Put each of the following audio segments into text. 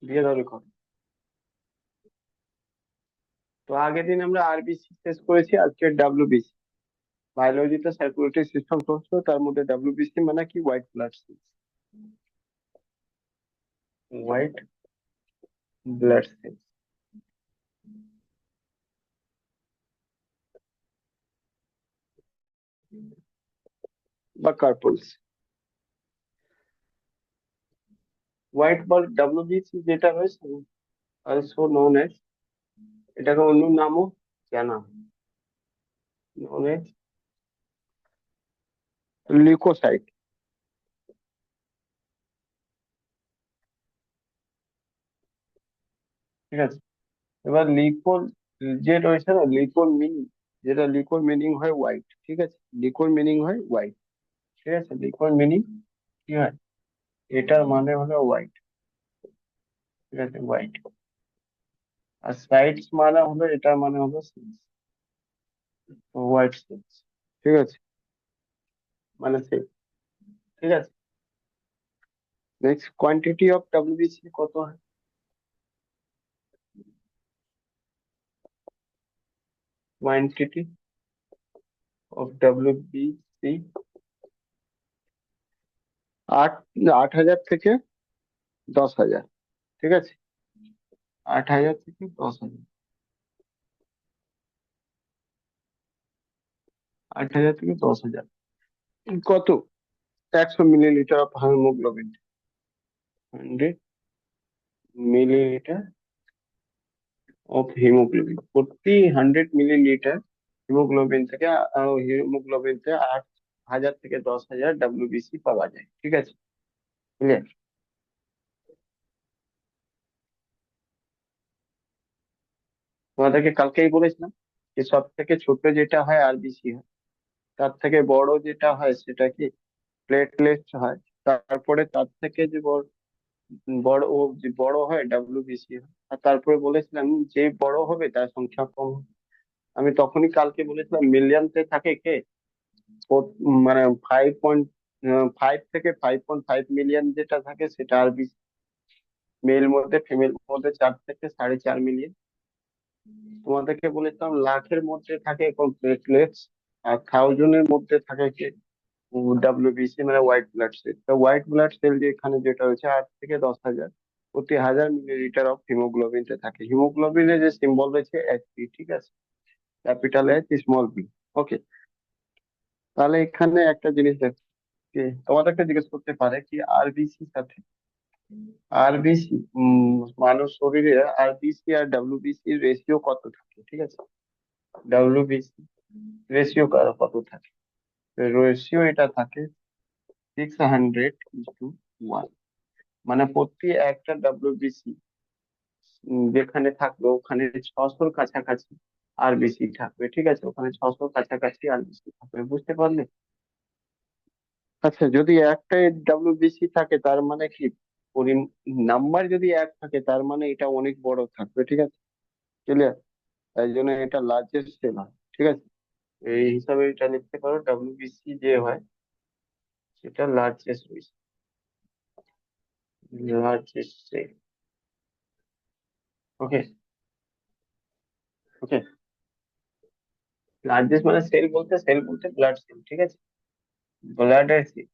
দিয়ে দাও রেকর্ড। তো আগের দিন আমরা আরবিসি শেষ করেছি, আজকে ডাব্লিউবিসি। বায়োলজিতে সার্কুলেটরি সিস্টেম পড়ছো, তার মধ্যে ডাব্লিউবিসি মানে কি? White blood cells. White blood cells বা কার্পলস। হোয়াইট ব্লাড ডাব্লিউবিসি যেটা রয়েছে, অলসো নোন এজ, এটাকে অন্য নামও জানা হয়, নোন এজ লিউকোসাইট। ঠিক আছে। এবার লিকোর যে রয়েছে না, লিকোর মিনিং, যেটা লিকোর মিনিং হয় হোয়াইট। ঠিক আছে, লিকোর মিনিং হয় হোয়াইট। ঠিক আছে, লিকোর মিনিং কি হয়? এটার মানে হলো হোয়াইট। ঠিক আছে, হোয়াইট। আর সাইডস মানে হলো, এটার মানে হলো সেলস, হোয়াইট সেলস। ঠিক আছে, মানে সেল। ঠিক আছে। নেক্সট, কোয়ান্টিটি অফ ডাব্লিউবিসি কত হয়? কোয়ান্টিটি অফ ডাব্লিউবিসি 8, 8,000 থেকে 10,000। ঠিক আছে, 8,000 থেকে 10,000। 8,000 থেকে 10,000 কত? 100 millilitre of haemoglobin. 100 millilitre of haemoglobin, প্রতি 100 মিলিলিটার হিমোগ্লোবিন থেকে, হিমোগ্লোবিন থেকে 8,000 থেকে 10,000 ডাব্লিউবিসি পাওয়া যায়। ঠিক আছে, ক্লিয়ার? তোমাদেরকে কালকেই বলেছিলাম যে সব থেকে ছোট যেটা হয় আরবিসি হয়, তার থেকে বড় যেটা হয় সেটা কি প্লেটলেট হয়, তারপরে তার থেকে যে বড় বড় ও যে বড় হয় ডাব্লিউবিসি হয়, আর তারপরে বলেছিলাম যে বড় হবে তার সংখ্যা কম হবে। আমি তখনই কালকে বলেছিলাম মিলিয়নতে থাকে কে, মানে 5.5 থেকে 5.5 মিলিয়ন যেটা থাকে সেটা আরবিসি। মেল মধ্যে ফিমেল মধ্যে 4 থেকে 4.5 মিলিয়ন। তোমাদেরকে বলেছিলাম লাখের মধ্যে থাকে প্লেটলেটস, আর থাউজেন্ডের মধ্যে থাকে কি ডাব্লিউবিসি মানে হোয়াইট ব্লাড সেল। তো হোয়াইট ব্লাড সেল যে এখানে যেটা হচ্ছে 8 থেকে 10,000 প্রতি 1,000 মিলিলিটার অফ হিমোগ্লোবিনতে থাকে। হিমোগ্লোবিনের যে সিম্বল রয়েছে এইচবি। ঠিক আছে, ক্যাপিটাল এইচ স্মল বি। ওকে। তাহলে এখানে একটা জিনিস দেখো, যে তোমাদেরকে জিজ্ঞেস করতে পারে কি আরবিসি সাথে আরবিসি, মানুষ শরীরে আরবিসি আর ডাব্লিউবিসি রেশিও কত থাকে? ঠিক আছে, ডাব্লিউবিসি রেশিও কত থাকে? রেশিও এটা থাকে 600:1। মানে প্রতি একটা ডাব্লিউবিসি যেখানে থাকবে ওখানে 600-র কাছাকাছি আরবিসি থাকবে। ঠিক আছে, ওখানে 600-র কাছাকাছি আরবিসি থাকবে, বুঝতে পারলে? আচ্ছা, যদি একটাই ডাব্লিউবিসি থাকে তার মানে কি, নাম্বার যদি এক থাকে তার মানে এটা অনেক বড় থাকবে। ঠিক আছে, ক্লিয়ার? তাই জন্য এটা লার্জেস্ট সেল হয়। ঠিক আছে, এই হিসাবে এটা লিখতে পারো, ডাব্লিউবিসি যে হয় সেটা লার্জেস্ট, লার্জেস্ট সেল। ওকে। ওকে, লার্জেস্ট মানে সেল বলতে ব্লাড সেল। ঠিক আছে, ব্লাডের সেল।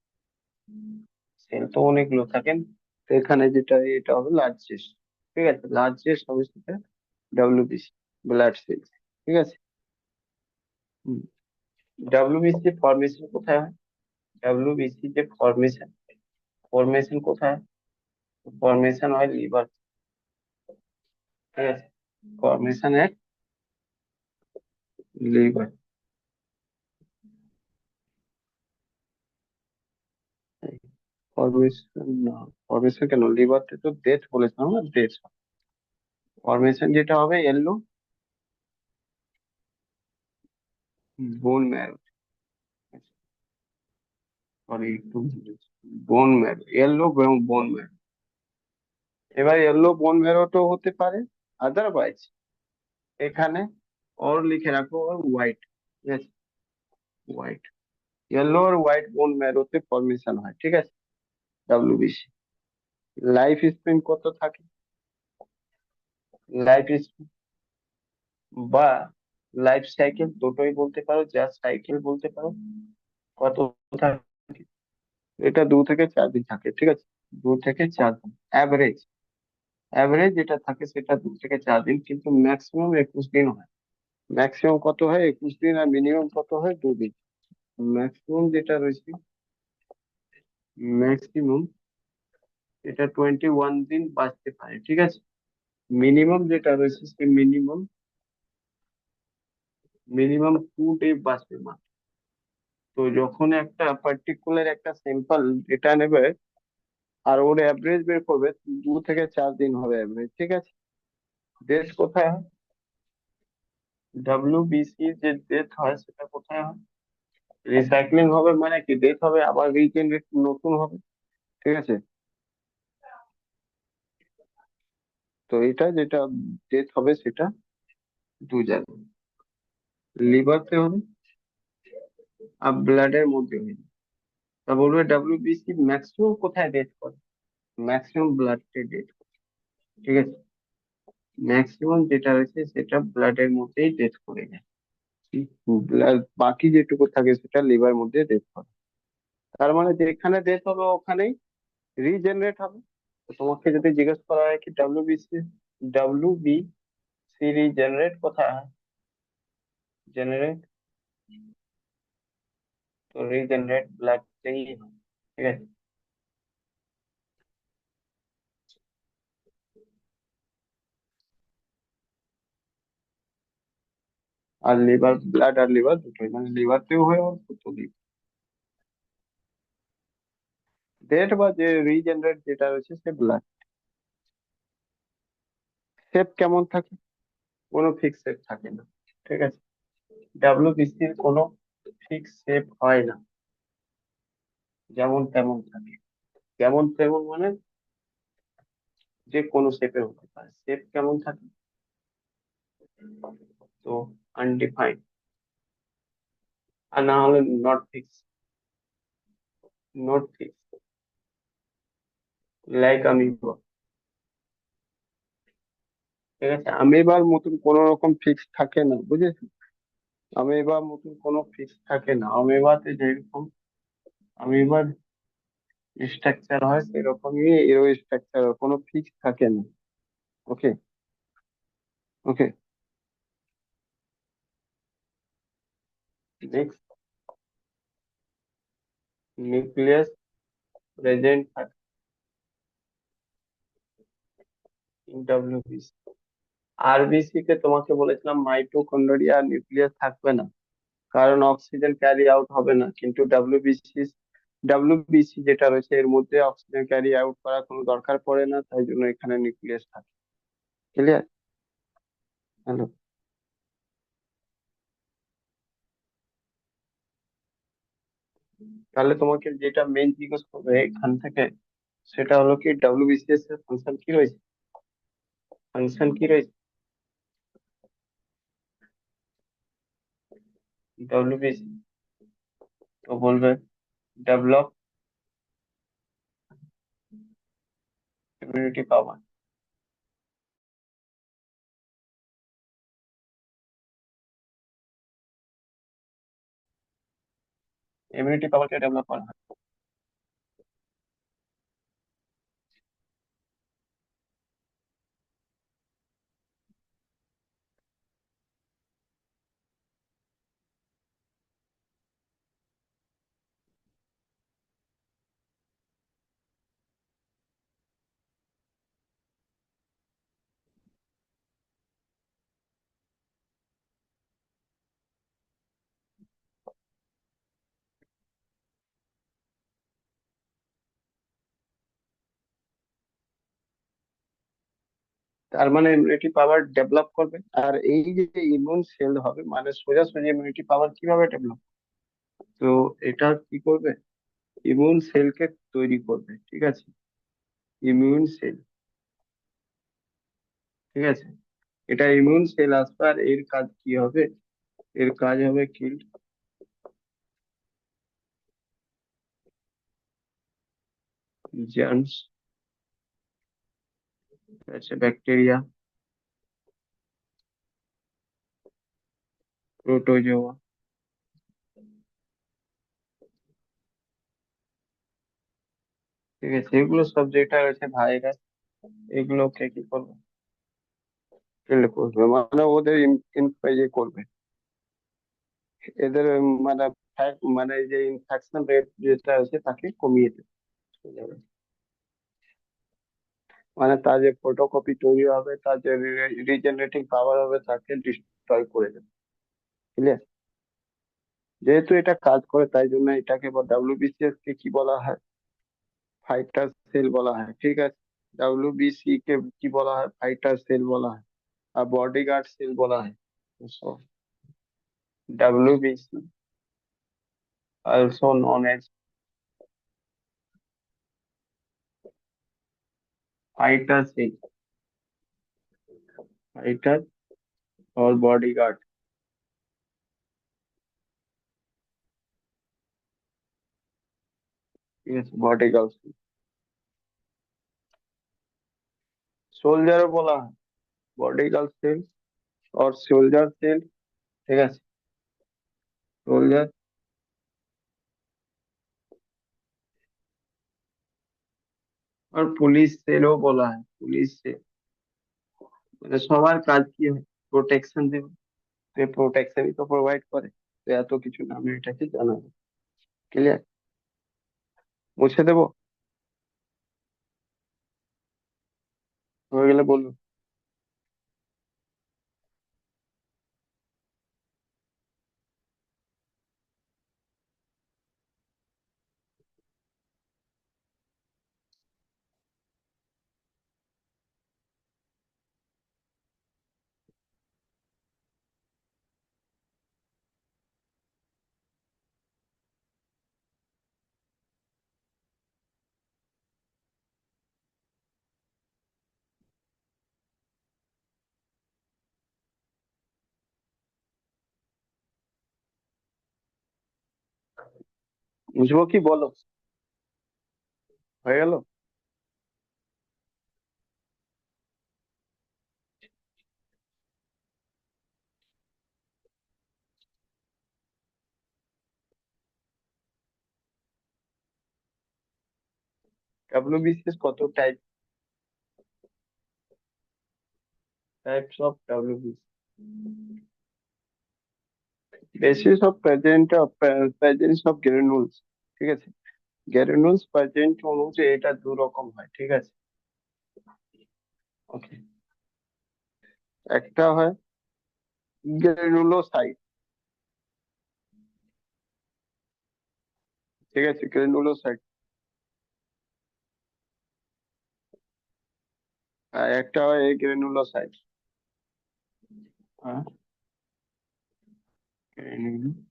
সেল তো অনেকগুলো থাকেন, তো এখানে যেটা এটা হবে লার্জেস্ট। ঠিক আছে, লার্জেস্ট হবে সেটা ডাব্লিউবিসি, ব্লাড সেল। ঠিক আছে। ডাব্লিউবিসি ফরমেশন কোথায় হয়? ডাব্লিউবিসি যে ফরমেশন, ফরমেশন কোথায়? ফরমেশন হয় লিভার। ঠিক আছে, ফরমেশন এট লিভার। ফরমেশন না, ফরমেশন কেন, লিভারতে তো ডেথ বলেছিলাম না, ডেথ। ফরমেশন যেটা হবে ইয়েলো, বোন ম্যারো, সরি একটু বোন ম্যারো, ইয়েলো এবং বোন ম্যারো। এবার ইয়েলো বোন ম্যারো তো হতে পারে, আদারওয়াইজ এখানে ওর লিখে রাখো ওর হোয়াইট। ঠিক আছে, হোয়াইট, ইয়েলো আর হোয়াইট বোন ম্যারোতে ফরমেশন হয়। ঠিক আছে, ডাব্লিউবিসি। লাইফ স্প্যান কত থাকে? লাইফ বা লাইফ সাইকেল দুটোই বলতে পারো, জাস্ট সাইকেল বলতে পারো। কত থাকে? এটা 2 থেকে 4 দিন থাকে, ঠিক আছে। 2 থেকে 4 দিন অ্যাভারেজ। অ্যাভারেজ যেটা থাকে সেটা 2 থেকে 4 দিন, কিন্তু ম্যাক্সিমাম 21 দিন হয়। ম্যাক্সিমাম কত হয়? 21 দিন। আর মিনিমাম কত হয়? 2 দিন। ম্যাক্সিমাম যেটা রয়েছে, ম্যাক্সিমাম এটা 21 দিন বাঁচতে পারে, ঠিক আছে। মিনিমাম যেটা রয়েছে সে মিনিমাম মিনিমাম 2 ডে বাঁচবে মাত্র। তো যখন একটা পার্টিকুলার একটা স্যাম্পল ডেটা নেবে আর ওর অ্যাভারেজ বের করবে, 2 থেকে 4 দিন হবে অ্যাভারেজ, ঠিক আছে। ডেথ কোথায় হয়? WBC যে ডেথ হয় সেটা কোথায় হয়? রিসাইক্লিং হবে মানে কি, ডেথ হবে আবার রিজেনারেট নতুন হবে, ঠিক আছে। তো এটা যেটা ডেথ হবে সেটা 2 জায়গায়, লিভারতে হবে আর ব্লাডের মধ্যে হবে। তা বলবে WBC ম্যাক্সিমাম কোথায় ডেথ করে? ম্যাক্সিমাম ব্লাডে ডেথ, ঠিক আছে। ম্যাক্সিমাম যেটা রয়েছে সেটা ব্লাডের মধ্যেই ডেথ করে যায়। বাকি যেটুকু থাকে সেটা লিভার মধ্যে ডেথ করে। তার মানে যেখানে ডেথ হবে ওখানেই রিজেনারেট হবে। তো তোমাকে যদি জিজ্ঞেস করা হয় কি WBC রিজেনারেট কোথায় হয়, জেনারেট, তো রিজেনারেট ব্লাডেই হয়, ঠিক আছে। আর লিভার, ব্লাড আর লিভার দুটোই, মানে লিভারতেও হয় আর দুটো লিভার। ডেট বা যে রিজেনারেট যেটা রয়েছে সে ব্লাড। শেপ কেমন থাকে? কোনো ফিক্স শেপ থাকে না, ঠিক আছে। WBCর কোনো ফিক্স শেপ হয় না, যেমন তেমন থাকে। যেমন তেমন মানে যে কোনো শেপের হতে পারে। শেপ কেমন থাকে? তো আনডিফাইন্ড, আর না হলে not fix. Not fix, like amoeba, ঠিক আছে। আমিবার মতন কোন রকম ফিক্স থাকে না, বুঝেছো। আমিবার মতন কোনো ফিক্স থাকে না। আমিবাতে যেরকম আমিবার স্ট্রাকচার হয় সেরকমই এরও স্ট্রাকচার, কোনো ফিক্স থাকে না। ওকে। ওকে। নেক্সট, নিউক্লিয়াস প্রেজেন্ট থাকে ইন WBC। RBC তে তোমাকে বলেছিলাম মাইটোকন্ড্রিয়া নিউক্লিয়াস থাকবে না, কারণ অক্সিজেন ক্যারি আউট হবে না। কিন্তু WBC যেটা রয়েছে এর মধ্যে অক্সিজেন ক্যারি আউট করার কোনো দরকার পড়ে না, তাই জন্য এখানে নিউক্লিয়াস থাকে। ক্লিয়ার? হ্যালো। তাহলে তোমাকে যেটা মেন জিজ্ঞেস করবে এখান থেকে সেটা হলো কি, WBCএস এর ফাংশন কি রয়েছে? ফাংশন কি রয়েছে WBC? তো বলবে ডেভেলপ ইমিউনিটি পাওয়ার। ইমিউনিটি পাওয়ারকে ডেভেলপ করা হয়। তার মানে ইমিউনিটি পাওয়ার ডেভেলপ করবে। আর এই যে ইমিউন সেল হবে, মানে সোজাসুজি ইমিউনিটি পাওয়ার কিভাবে ডেভেলপ? তো এটা কি করবে? ইমিউন সেলকে তৈরি করবে, ঠিক আছে। ইমিউন সেল, ঠিক আছে। এটা ইমিউন সেল আসবে আর এর কাজ কি হবে? এর কাজ হবে কিল জার্মস, আছে ব্যাকটেরিয়া, প্রোটোজোয়া। ঠিক আছে, এগুলো সব যেটা রয়েছে ভাইরাস, এগুলোকে কি করবে, কিল করবে, মানে ওদের ইয়ে করবে, এদের মানে মানে যে ইনফেকশন রেট যেটা আছে তাকে কমিয়ে দেবে। মানে তার যে ফটোকপি তৈরি হবে, তার যে রিজেনারেটিং পাওয়ার হবে, তাকে ডিস্ট্রয় করে দেবে। ক্লিয়ার? যেহেতু এটা কাজ করে, তাই জন্য এটাকে ডাব্লিউবিসিএস কে কি বলা হয়, ফাইটার সেল বলা হয়। ঠিক আছে, ডাব্লিউবিসি কে কি বলা হয়, ফাইটার সেল বলা হয়, আর বডিগার্ড সেল বলা হয়। WBC also known as fighter cell, fighter or bodyguard। ঠিক আছে, বডিগার্ড, সোলজারও বলা হয়, বডিগার্ড সেল और सोल्जर सेल। ঠিক আছে, সোলজার আর পুলিশ সেলও বলা হয়, পুলিশ সেল। মানে সবার কাজ কি হয়, প্রোটেকশন দেবে, তো প্রোটেকশনই তো প্রোভাইড করে, তো এত কিছু নামে এটাকে জানাবো। ক্লিয়ার? মুছে দেবো, হয়ে গেলে বলবো। বুঝবো কি বলো, হয়ে গেল। ডাব্লিউবিসিএস কত types of WBC, basis of presence of Granules. ঠিক আছে, গ্রানুলস প্রেজেন্ট অনুযায়ী এটা দু রকম হয়। ঠিক আছে, ওকে, একটা হয় গ্রানুলোসাইট। ঠিক আছে, গ্রানুলোসাইট। আর একটা হয় গ্রানুলোসাইট। হ্যাঁ, granulo-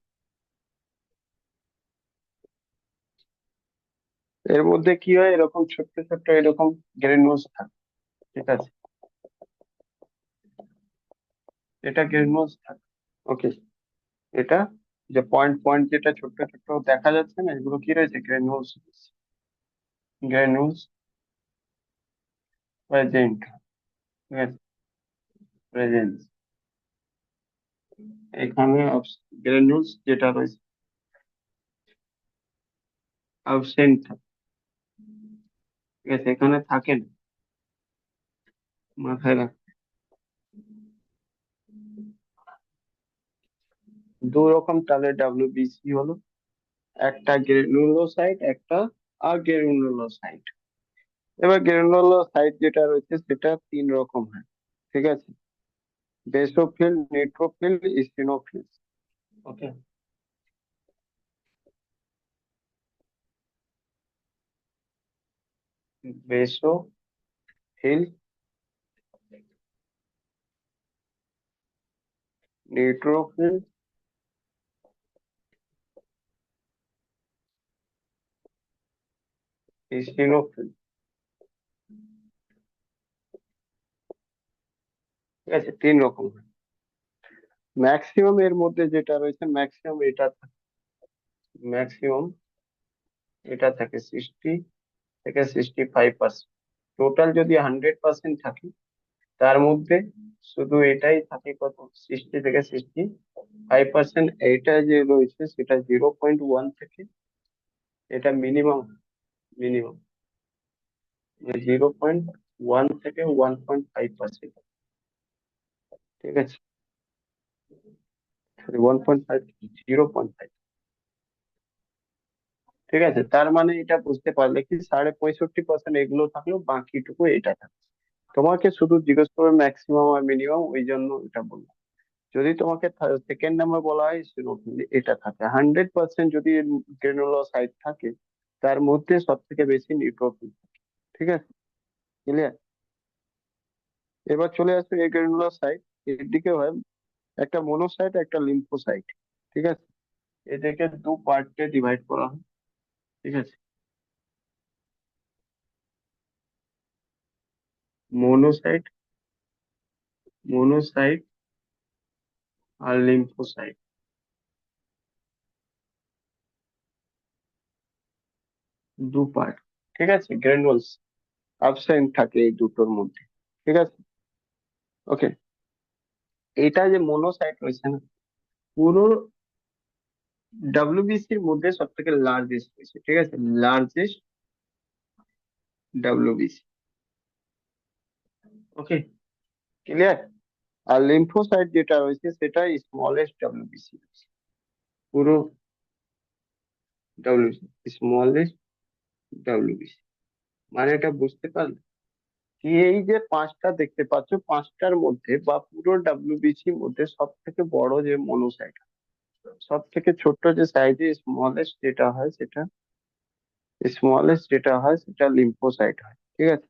এর মধ্যে কি হয়, এরকম ছোট্ট ছোট্ট এরকম গ্রানুলস থাকে। ঠিক আছে, এটা গ্রানুলস থাকে। ওকে, এটা যে পয়েন্ট পয়েন্ট যেটা ছোট্ট ছোট্ট দেখা যাচ্ছে না, এগুলো কি রয়েছে, গ্রানুলস, গ্রানুলস প্রেজেন্ট। ঠিক আছে, প্রেজেন্স, এখানে গ্রানুলস যেটা রয়েছে অ্যাবসেন্ট থাকে। ঠিক আছে, এখানে থাকে না, মাথায় রাখ। দু রকম তাহলে ডাব্লিউবিসি হলো, একটা গ্রানুলোসাইট, একটা আগ্রানুলোসাইট। এবার গ্রানুলোসাইট যেটা রয়েছে সেটা তিন রকম হয়। ঠিক আছে, বেসোফিল, নিউট্রোফিল, ইসিনোফিল। ওকে, বেসোফিল, নিউট্রোফিল, ইসিনোফিল। ঠিক আছে, তিন রকম হয়। ম্যাক্সিমাম এর মধ্যে যেটা রয়েছে, ম্যাক্সিমাম এটা থাকে 60 থেকে 65%। টোটাল যদি 100% থাকে, তার মধ্যে শুধু এটাই থাকে কত, 60 থেকে 65%। এইটা যে রয়েছে সেটা 0.1 থেকে, এটা মিনিমাম, মিনিমাম 0.1 থেকে 1.5%। ঠিক আছে, সরি 1.5, 0.5। ঠিক আছে, তার মানে এটা বুঝতে পারলে কি 65% এগুলো থাকলো, বাকিটুকু এটা থাকে। তোমাকে শুধু জিজ্ঞেস করবে ম্যাক্সিমাম আর মিনিমাম, ওই জন্য এটা বললাম। যদি তোমাকে সেকেন্ড নাম্বার বলা হয় eosinophil, এটা থাকে 100%। যদি গ্রানুলোসাইট থাকে, তার মধ্যে সব থেকে বেশি নিউট্রোফিল। ঠিক আছে, ক্লিয়ার। এবার চলে আসবে এই গ্রানুলোসাইট, এর দিকে হয় একটা মনোসাইট, একটা লিম্ফোসাইট। ঠিক আছে, এদেরকে দু পার্টে ডিভাইড করা হয়। ঠিক আছে, মনোসাইট, মনোসাইট আর লিম্ফোসাইট, দু পার্ট। ঠিক আছে, গ্রানুলস অ্যাবসেন্ট থাকে এই দুটোর মধ্যে। ঠিক আছে, ওকে। এটা যে মনোসাইট রয়েছে না, পুরো ডাব্লিউবিসির মধ্যে সব থেকে লার্জেস্ট রয়েছে। ঠিক আছে, লার্জেস্ট ডাব্লিউবিসি। ওকে, ক্লিয়ার। আর লিম্ফোসাইট যেটা রয়েছে সেটা স্মলেস্ট ডাব্লিউবিসি, পুরো ডাব্লিউবিসি স্মলেস্ট ডাব্লিউবিসি। মানে এটা বুঝতে পারলে কি, এই যে পাঁচটা দেখতে পাচ্ছ, পাঁচটার মধ্যে বা পুরো ডাব্লিউবিসির মধ্যে সব থেকে বড় যে মনোসাইট, সব থেকে ছোট্ট যে সাইজে স্মলেস্ট যেটা হয় সেটা, স্মলেস্ট যেটা হয় সেটা লিম্ফোসাইট হয়। ঠিক আছে,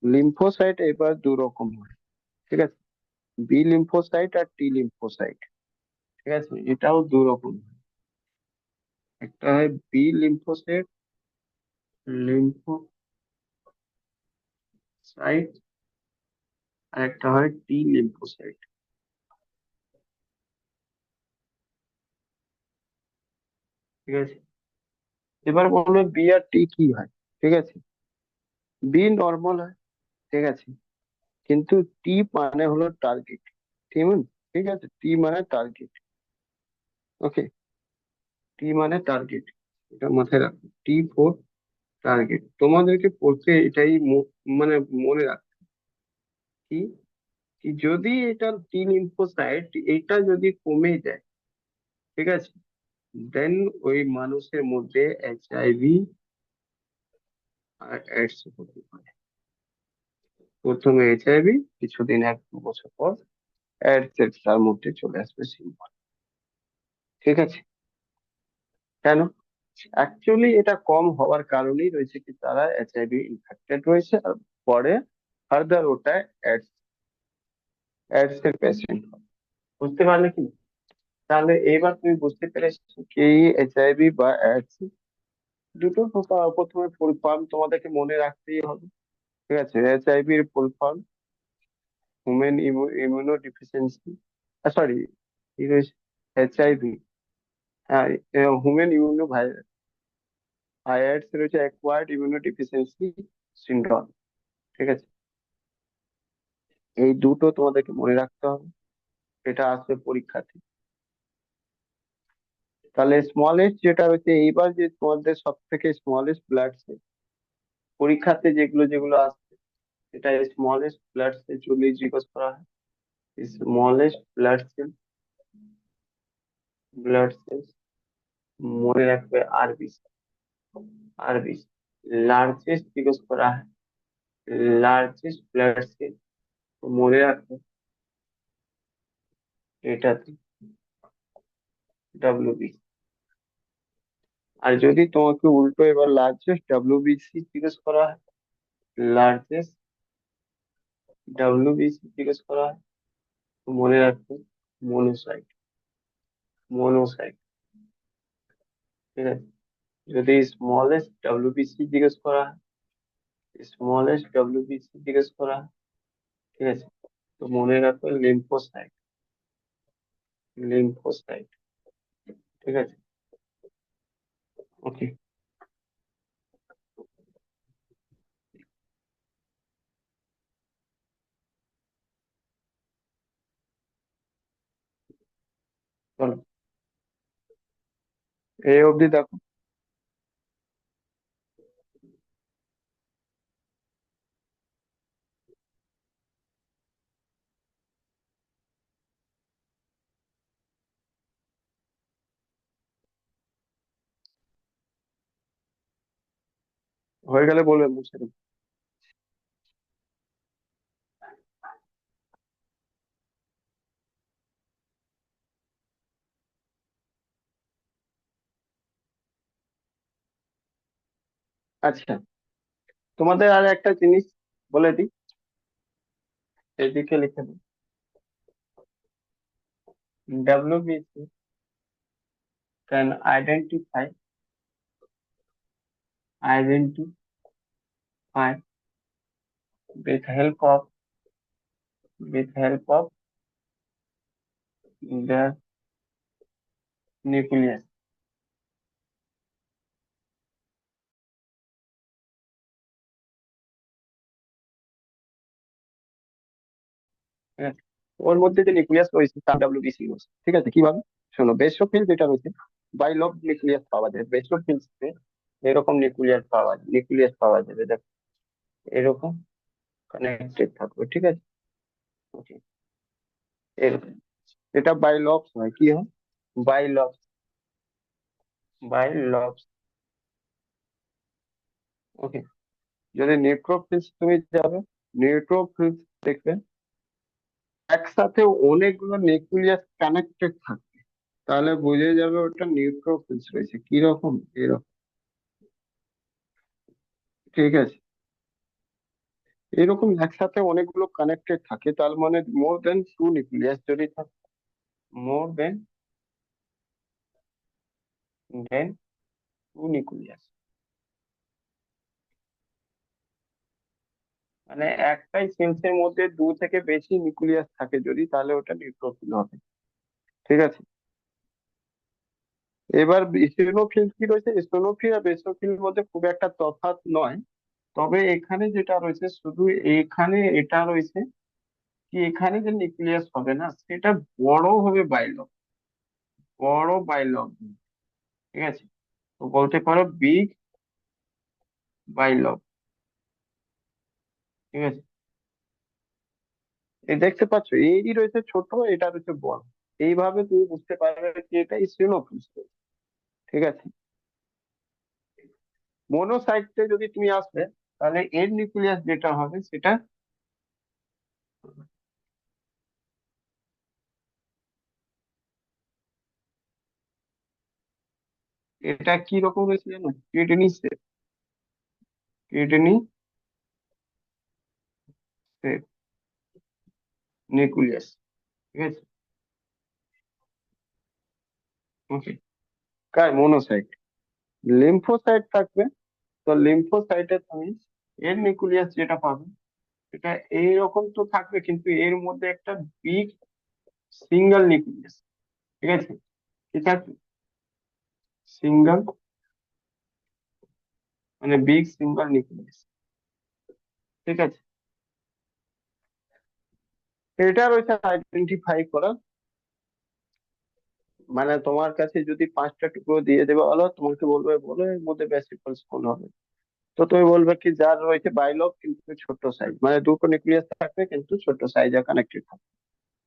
লিম্ফোসাইট এবার দু রকম হয়। ঠিক আছে, বি লিম্ফোসাইট আর টি লিম্ফোসাইট। ঠিক আছে, এটাও দু রকম হয়। একটা হয় বি লিম্ফোসাইট, লিম্ফোসাইট, আর একটা হয় টি লিম্ফোসাইট। ঠিক আছে, এবার বলবে বি আর টি কি হয়। ঠিক আছে, বি নর্মাল হয়। ঠিক আছে, কিন্তু টি মানে হলো টার্গেট। ঠিক আছে, ঠিক আছে, টি মানে টার্গেট। ওকে, টি মানে টার্গেট, এটা মাথায় রাখো, টি ফোর টার্গেট। তোমাদেরকে পড়তে এটাই মানে মনে রাখতে, কি কি যদি এটা টি লিম্ফোসাইট এটা যদি কমে যায়, ঠিক আছে, দেন ওই মানুষের মধ্যে এইচআইভি আর এইডস হতে পারে। প্রথমে এইচআইভি, কিছুদিন 1-2 বছর পর এইডস এর তার মধ্যে চলে আসবে সিম্পল। ঠিক আছে, কেন? অ্যাকচুয়ালি এটা কম হওয়ার কারণেই রয়েছে কি, তারা এইচআইভি ইনফেক্টেড রয়েছে, আর পরে ফার্দার ওটা এইডস, এইডস এর পেশেন্ট। বুঝতে পারলে কি? তাহলে এবার তুমি বুঝতে পেরেছো কি এইচআইভি বা এইডস দুটো প্রথমে ফুল ফর্ম তোমাদেরকে মনে রাখতেই হবে। ঠিক আছে, এইচআইভি এর full form human immuno deficiency, sorry, কি রয়েছে, এইচআইভি, হ্যাঁ, হিউম্যান ইমিউনো ভাইরাস। আর এইডস রয়েছে অ্যাকোয়ার্ড ইমিউনো ডিফিসিয়েন্সি সিন্ড্রোম। ঠিক আছে, এই দুটো তোমাদেরকে মনে রাখতে হবে, এটা আসবে পরীক্ষাতে। তাহলে স্মলেস্ট যেটা হচ্ছে, এইবার যে তোমাদের সব থেকে স্মলেস্ট ব্লাড সেল পরীক্ষাতে যেগুলো যেগুলো আসছে, এটা স্মলেস্ট ব্লাড সেল চলে জিজ্ঞেস করা হয়। Smallest blood cell, blood cell মনে রাখবে আরবিসি, আরবিসি। লার্জেস্ট জিজ্ঞেস করা হয়, লার্জেস্ট ব্লাড সেল মনে রাখবে এটাতে ডব্লিউবিসি। আর যদি তোমাকে উল্টো এবার লার্জেস্ট ডব্লিউবিসি জিজ্ঞেস করা হয়, লার্জেস্ট ডব্লিউবিসি জিজ্ঞেস করা হয়, তো মনে রাখবে মনোসাইট, মনোসাইট। ঠিক আছে, যদি স্মলেস্ট ডব্লিউবিসি জিজ্ঞেস করা হয়, স্মলেস্ট ডব্লিউবিসি জিজ্ঞেস করা হয়, ঠিক আছে, তো মনে রাখবে লিম্ফোসাইট, লিম্ফোসাইট। ঠিক আছে, ওকে। চলো, এই অবধি দেখো। হয়ে গেলে বলবে, মুছে দেবো। আচ্ছা, তোমাদের আর একটা জিনিস বলে দিই, এদিকে লিখে দিই। WBC can identify with help of the nucleus. ঠিক আছে? ওর মধ্যে যে নিউক্লিয়াস রয়েছে তার WBC রয়েছে, ঠিক আছে? কিভাবে? শোনো, বেসোফিল যেটা রয়েছে, বাইলব নিউক্লিয়াস পাওয়া যায় বেসোফিলস, এরকম নিউক্লিয়াস পাওয়া যাবে, দেখো, এরকম কানেক্টেড থাকবে, ঠিক আছে? Okay, এরকম। এটা বাইলবস হয়, কি হয়? বাইলবস, বাইলবস। ওকে। যদি নিউট্রোফিলস তুমি যাবে, নিউট্রোফিলস দেখবে একসাথে অনেকগুলো নিউক্লিয়াস কানেক্টেড থাকে, তাহলে বুঝে যাবে ওটা নিউট্রোফিলস রয়েছে, কিরকম? এরকম, ঠিক আছে? এরকম একসাথে অনেকগুলো কানেক্টেড থাকে, তার মানে মোর দেন টু নিউক্লিয়াস যদি থাকে, মোর দেন টু নিউক্লিয়াস, মানে একটাই সেলসের মধ্যে দু থেকে বেশি নিউক্লিয়াস থাকে যদি, তাহলে ওটা নিউট্রোফিল হবে, ঠিক আছে? এবার ইসোনোফিল কি রয়েছে, ইসোনোফিল আর বেসোফিল মধ্যে খুব একটা তফাৎ নয়, তবে এখানে যেটা রয়েছে শুধু, এখানে এটা রয়েছে কি, এখানে যে নিউক্লিয়াস হবে না সেটা বড় হবে বাইলব, বড় বাইলব, ঠিক আছে? তো বলতে পারো বিগ বাইলব, ঠিক আছে? এই দেখতে পাচ্ছ, এই রয়েছে ছোট, এটা রয়েছে বড়, এইভাবে তুমি বুঝতে পারবে যে এটা ইসিনোফিল, ঠিক আছে? মনোসাইটে যদি তুমি আসবে, তাহলে এর নিউক্লিয়াস যেটা হবে সেটা, এটা কি রকম রয়েছে জানো? Kidney shape, kidney shape nucleus, ঠিক আছে? ওকে। কার? মনোসাইট। লিম্ফোসাইট থাকবে, তো লিম্ফোসাইটে তুমি এর নিউক্লিয়াস যেটা পাবে, এটা এইরকম তো থাকবে, কিন্তু এর মধ্যে একটা বিগ সিঙ্গেল নিউক্লিয়াস, ঠিক আছে? কি থাকবে? সিঙ্গেল, মানে বিগ সিঙ্গেল নিউক্লিয়াস, ঠিক আছে? এটা রয়েছে আইডেন্টিফাই করা, মানে তোমার কাছে যদি পাঁচটা টুকরো দিয়ে দেবে, বলো, তোমাকে বলবে বলো এর মধ্যে ভেসিকলস কোন হবে, তো তুমি বলবে কি যার রয়েছে বাইলব কিন্তু ছোট সাইজ, মানে দুটো নিউক্লিয়াস থাকবে কিন্তু ছোট সাইজে কানেক্টেড থাকবে।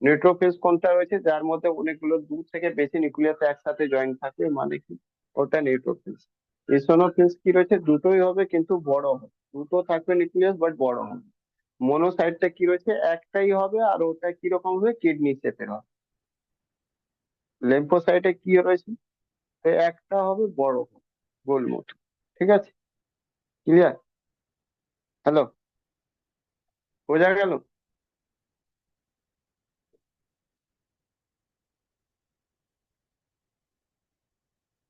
নিউট্রোফিলস কোনটা রয়েছে, যার মধ্যে অনেকগুলো দু থেকে বেশি নিউক্লিয়াস একসাথে জয়েন থাকবে, মানে কি, ওটা নিউট্রোফিলস। ইসোনোফিলস কি রয়েছে, দুটোই হবে কিন্তু বড় হবে, দুটো থাকবে নিউক্লিয়াস বাট বড় হবে। মনোসাইটটা কি রয়েছে, একটাই হবে, আর ওটা কিরকম হবে, কিডনি শেপের হবে। লেম্ফোসাইটে কি রয়েছে, তো একটা হবে, বড় হবে, গোল মতো, ঠিক আছে? ক্লিয়ার? হ্যালো, বোঝা গেল?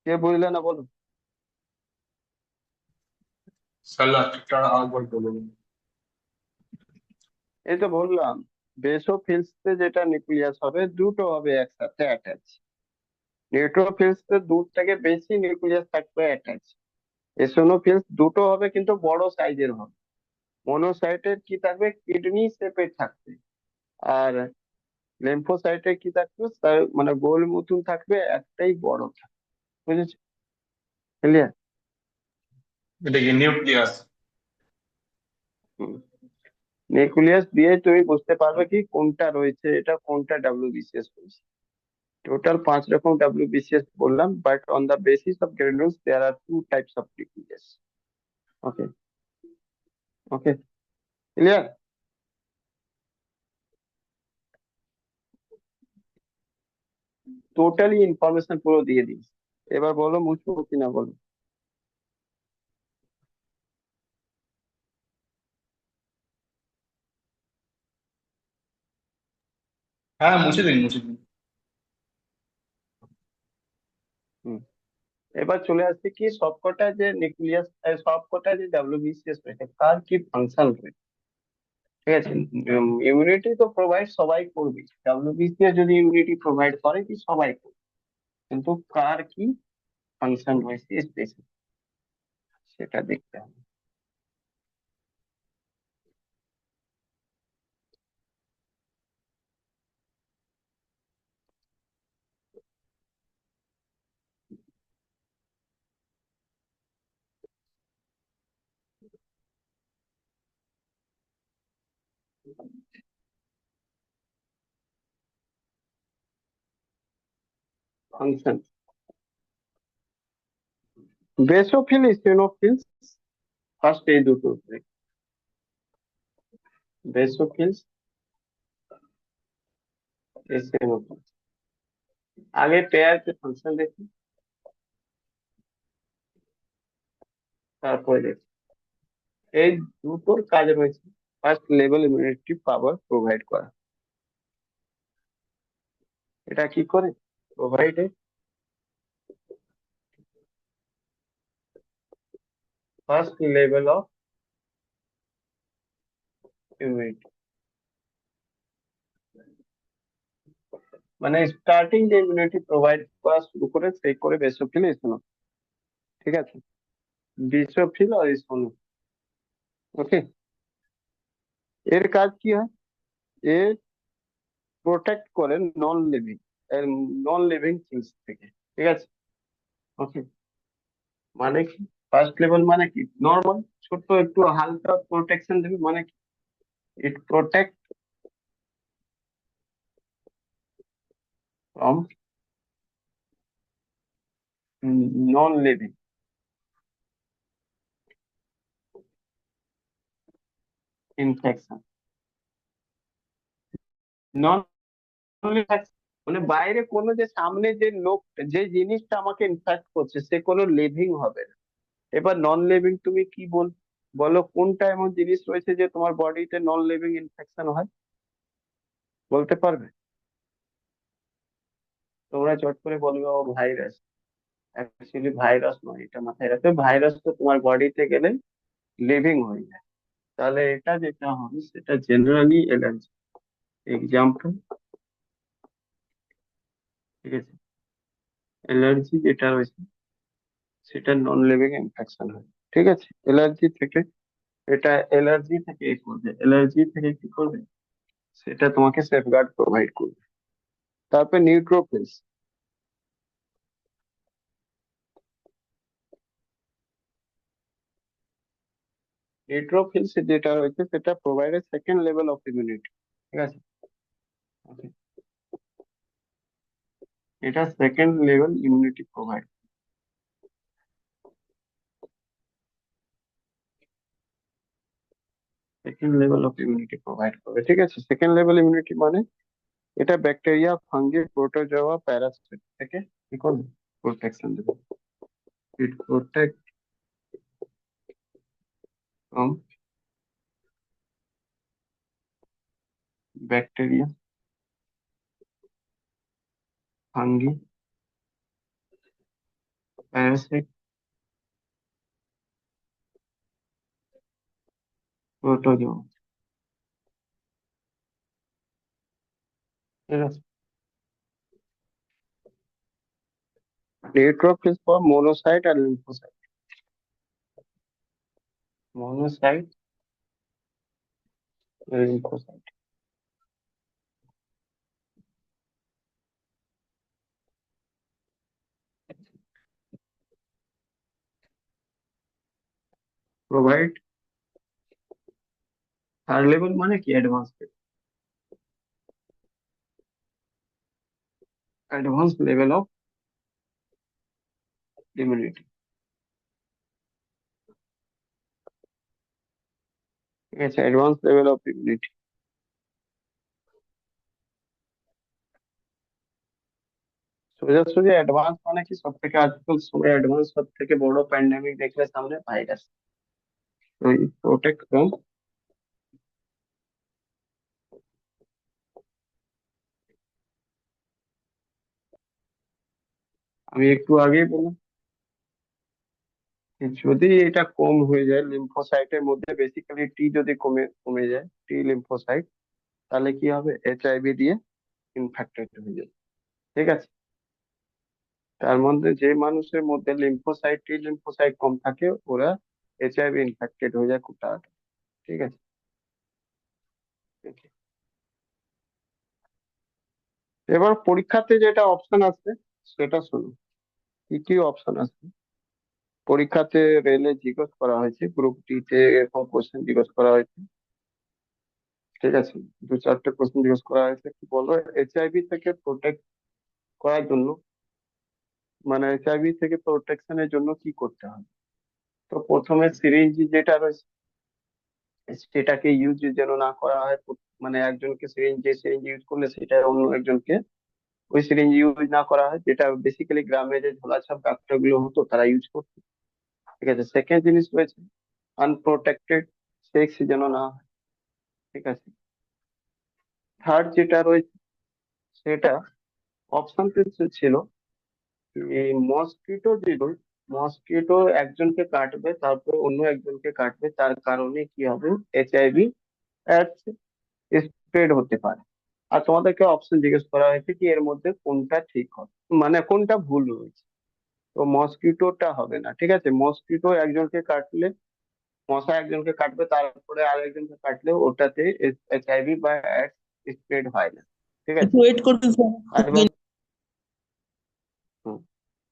কে বুঝলে না বলো। স্যার লাস্টেরটা আরেকবার বলুন। এই তো বললাম, বেসোফিলসে যেটা নিউক্লিয়াস হবে দুটো হবে একসাথে অ্যাটাচ, নিউট্রোফিলসে দু থেকে বেশি নিউক্লিয়াস থাকবে অ্যাটাচ, এসোনোফিলস দুটো হবে কিন্তু বড় সাইজের হবে। মনোসাইটের কি থাকবে, কিডনি শেপের থাকবে। আর লিম্ফোসাইটে কি থাকবে, তার মানে গোল মতন থাকবে, একটাই বড় থাকবে। বুঝেছো? ক্লিয়ার? এটা কি নিউক্লিয়াস? নিউক্লিয়াস দিয়ে তুমি বুঝতে পারবে কি কোনটা রয়েছে, এটা কোনটা ডাব্লিউবিসিএস রয়েছে। টোটাল 5 রকম WBCS বললাম, but on the basis of granules there are 2 types of nucleus. Okay, okay, clear? Totally information পুরো দিয়ে দিই। এবার বলো মুছবো কিনা বলো। হ্যাঁ, মুছে দিন, মুছে দিন। হুম। এবার চলে আসছে কি সবকটা যে নিউক্লিয়াস, সবকটা যে WBCS রয়েছে তার কি ফাংশন রয়েছে। ঠিক আছে, ইমিউনিটি তো প্রোভাইড সবাই করবে, WBCS যদি ইমিউনিটি প্রোভাইড করে কি সবাই করবে, কিন্তু কার কি ফাংশন রয়েছে স্পেসিফিক, সেটা দেখতে হবে। ফাংশন, বেসোফিল ইসিনোফিলস, ফার্স্ট এই দুটো, বেসোফিলস ইসিনোফিলস। আগে পেয়ার কে ফাংশন দেখি, তারপরে দেখি। এই দুটোর কাজ রয়েছে first level immunity power provide করা। এটা কি করে provide? First level of immunity, মানে স্টার্টিং যে ইমিউনিটি প্রোভাইড করা শুরু করে সেই করে বেসোফিল ইসিনোফিল। ঠিক আছে, বেসোফিল আর ইসিনোফিল। ওকে, এর কাজ কি হয়? এ প্রোটেক্ট করে non living, non living things থেকে। ঠিক আছে, ওকে। মানে কি ফার্স্ট লেভেল মানে কি নর্মাল ছোট্ট একটু হালকা প্রোটেকশন দেবে, মানে কি it protect from non living infection. Non মানে বাইরে কোনো যে সামনে যে লোক, যে জিনিসটা আমাকে ইনফেক্ট করছে সে কোনো লিভিং হবে না। এবার নন লিভিং তুমি কি বলো কোনটা এমন জিনিস রয়েছে যে তোমার বডিতে নন লিভিং ইনফেকশন হয়, বলতে পারবে? তোমরা চট করে বলবে ও ভাইরাস। অ্যাকচুয়ালি ভাইরাস নয়, এটা মাথায় রাখবে, ভাইরাস তো তোমার বডিতে গেলে লিভিং হয়ে যায়। তাহলে এটা যেটা হবে সেটা জেনারেলি অ্যালার্জি। এক্সাম্পল, ঠিক আছে, অ্যালার্জি যেটা রয়েছে সেটা নন লিভিং ইনফেকশন হয়। ঠিক আছে, অ্যালার্জি থেকে, এটা অ্যালার্জি থেকে এ করবে, অ্যালার্জি থেকে কি করবে, সেটা তোমাকে সেফগার্ড প্রোভাইড করবে। তারপর নিউট্রোফিলস, নিউট্রোফিলস যেটা রয়েছে সেটা provide second level of immunity. ঠিক আছে, okay, এটা second level immunity provide, second level of immunity provide করবে। ঠিক আছে, সেকেন্ড লেভেল ইমিউনিটি মানে এটা ব্যাকটেরিয়া, ফাঙ্গি, প্রোটোজোয়া, প্যারাসাইট থেকে কি করবে, প্রোটেকশন দেবে। It protect from bacteria, fungi, parasite, protozoa. ঠিক আছে, নিউট্রোফিলস ফর মোনোসাইট আর lymphocyte, monocyte, lymphocyte. Provide third level মানে কি? Advance level of immunity. ঠিক আছে, অ্যাডভান্স লেভেল অফ ইমিউনিটি। সোজাসুজি অ্যাডভান্স মানে কি? সব থেকে আজকাল সময় অ্যাডভান্স সব থেকে বড় প্যান্ডেমিক দেখলে সামনে ভাইরাস। তো প্রোটেক্ট ফ্রম, আমি একটু আগেই বললাম যে যদি এটা কম হয়ে যায় লিম্ফোসাইটের মধ্যে, বেসিক্যালি টি যদি কমে কমে যায়, টি লিম্ফোসাইট, তাহলে কি হবে? এইচআইভি দিয়ে ইনফেক্টেড হয়ে যাবে। ঠিক আছে, তার মধ্যে যে মানুষের মধ্যে লিম্ফোসাইট, টি লিম্ফোসাইট কম থাকে, ওরা এইচআইভি ইনফেক্টেড হয়ে যায় খুব তাড়াতাড়ি। ঠিক আছে। এবার পরীক্ষাতে যেটা অপশন আছে সেটা শুনুন, কি কি অপশন আছে পরীক্ষাতে। রেলে জিজ্ঞেস করা হয়েছে, গ্রুপ ডি তে এরকম কোশ্চেন জিজ্ঞেস করা হয়েছে। ঠিক আছে, দু চারটে কোশ্চেন জিজ্ঞেস করা হয়েছে, কি বলবো, এইচআইভি থেকে প্রোটেক্ট করার জন্য, মানে এইচআইভি থেকে প্রোটেকশনের জন্য কি করতে হবে। তো প্রথমে সিরিঞ্জ যেটা রয়েছে সেটাকে ইউজ যেন না করা হয়। মানে একজনকে সিরিঞ্জ, যে সিরিঞ্জ ইউজ করলে সেটা অন্য একজনকে ওই সিরিঞ্জ ইউজ না করা হয়, যেটা বেসিক্যালি গ্রামে যে ঝোলাছাপ ডাক্তারগুলো হতো তারা ইউজ করতো। ঠিক আছে, সেকেন্ড জিনিস রয়েছে আনপ্রোটেক্টেড সেক্স যেন না হয়। ঠিক আছে, থার্ড যেটা রয়েছে সেটা অপশন ছিল এই মসকিটো, যেগুলো মসকিটো একজনকে কাটবে তারপর অন্য একজনকে কাটবে, তার কারণে কি হবে? এইচআইভি স্প্রেড হতে পারে। আর তোমাদেরকে অপশন জিজ্ঞেস করা হয়েছে কি এর মধ্যে কোনটা ঠিক হবে, মানে কোনটা ভুল রয়েছে। তো মসকিটোটা হবে না। ঠিক আছে, মসকিটো একজনকে কাটলে, মশা একজনকে কাটবে তারপরে আরেকজনকে কাটলে ওটাতে এইচআইভি বা এডস স্প্রেড হয় না। ঠিক একটু আছে। ওয়েট করবেন স্যার। আর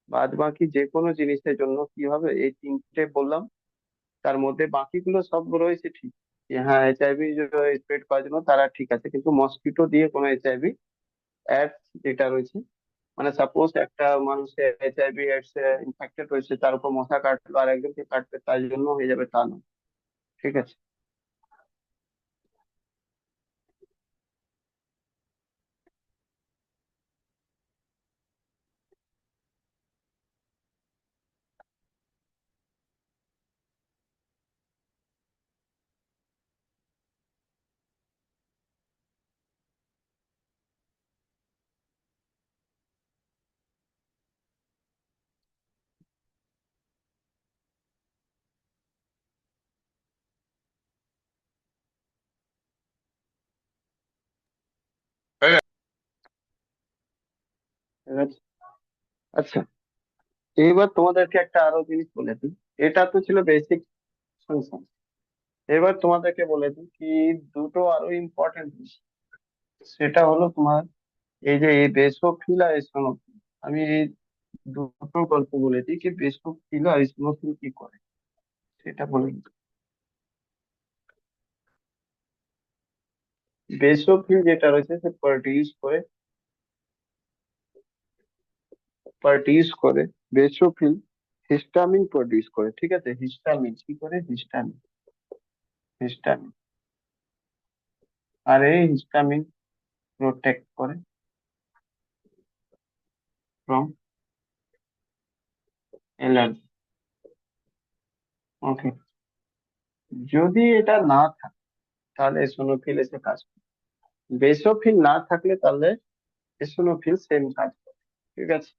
বাদ বাকি যে কোনো জিনিসের জন্য কি হবে, এই তিনটে বললাম, তার মধ্যে বাকিগুলো সব রয়েছে ঠিক, যে হ্যাঁ এইচআইভি স্প্রেড করার জন্য তারা ঠিক আছে, কিন্তু মসকিটো দিয়ে কোনো এইচআইভি অ্যাডস যেটা রয়েছে, মানে সাপোজ একটা মানুষের এইচআইভি এডস ইনফেক্টেড হয়েছে, তার উপর মশা কাটলো আর একজনকে কাটবে, তার জন্য হয়ে যাবে তা না। ঠিক আছে। হয়ে ঠিক আছে। আচ্ছা, এইবার তোমাদেরকে একটা আরো জিনিস বলে দিই। এটা তো ছিল বেসিক ফাংশন। এবার তোমাদেরকে বলে দিই কি দুটো আরো ইম্পর্টেন্ট জিনিস, সেটা হলো তোমার এই যে এই বেসোফিল আর এসনোফিল। আমি এই দুটো গল্প বলে দিই কি বেসোফিল আর এসনোফিল কি করে সেটা বলে দিই। বেসোফিল যেটা রয়েছে সে প্রডিউস করে বেসোফিল হিস্টামিন প্রডিউস করে। ঠিক আছে, হিস্টামিন কি করে? হিস্টামিন আর এই হিস্টামিন প্রোটেক্ট করে ফ্রম অ্যালার্জি। ওকে, যদি এটা না থাকে তাহলে এসোনোফিল এসে কাজ করে। বেসোফিল না থাকলে তাহলে এসোনোফিল সেম কাজ করে। ঠিক আছে।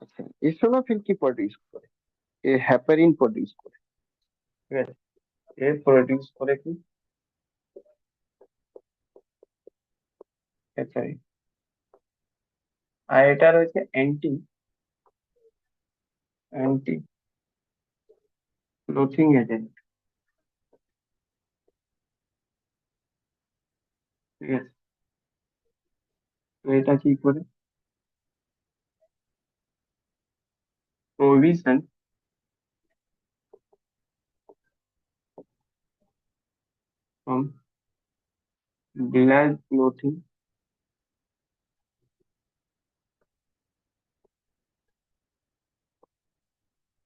আচ্ছা, ইসোনোফিল কি প্রডিউস করে? এ হ্যাপারিন প্রডিউস করে। ঠিক আছে, এ প্রডিউস করে কি হ্যাপারিন। আর এটা রয়েছে অ্যান্টি অ্যান্টি ক্লোথিং এজেন্ট। ঠিক আছে, তো এটা কি করে? Provision from blood clotting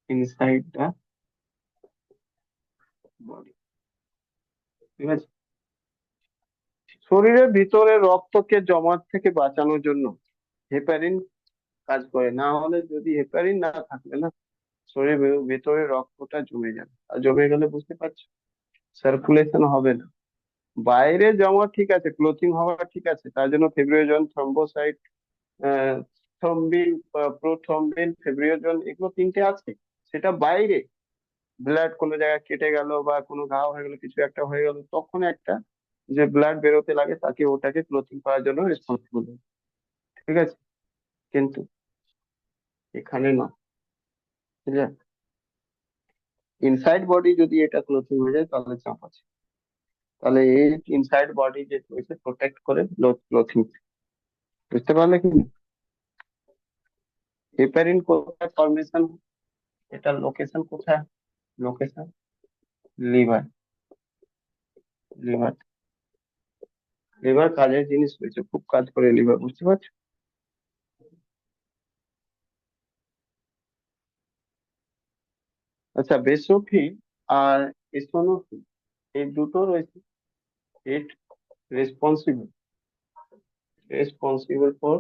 inside the body। ঠিক আছে, শরীরের ভিতরে রক্তকে জমাট থেকে বাঁচানোর জন্য হেপারিন কাজ করে। না হলে যদি হেপারিন না থাকলে না, শরীরের ভেতরে রক্তটা জমে যাবে, আর জমে গেলে বুঝতে পারছো সার্কুলেশন হবে না। বাইরে জমা ঠিক আছে, ক্লোথিং হওয়া ঠিক আছে, তার জন্য fibrinogen, thrombocyte, thrombin, prothrombin, fibrinogen, এগুলো তিনটে আছে। সেটা বাইরে, ব্লাড কোনো জায়গায় কেটে গেল বা কোনো ঘা হয়ে গেল, কিছু একটা হয়ে গেল, তখন একটা যে ব্লাড বেরোতে লাগে তাকে, ওটাকে ক্লোথিং করার জন্য রেসপন্সিবল। ঠিক আছে, কিন্তু এখানে না, ঠিক আছে। ইনসাইড বডি যদি এটা ক্লোথিং হয়ে যায় তাহলে চাপ আছে। তাহলে এই ইনসাইড বডি যে রয়েছে প্রোটেক্ট করে ক্লোথিং। বুঝতে পারলে কি? হেপারিন কোথায় ফর্মেশন, এটা লোকেশন কোথায়? Location liver. লিভার, লিভার কাজের জিনিস রয়েছে, খুব কাজ করে লিভার, বুঝতে পারছো? আচ্ছা, বেসোফিল আর এসনোফিল, এই দুটো রয়েছে। ইট রেসপন্সিবল, রেসপন্সিবল ফর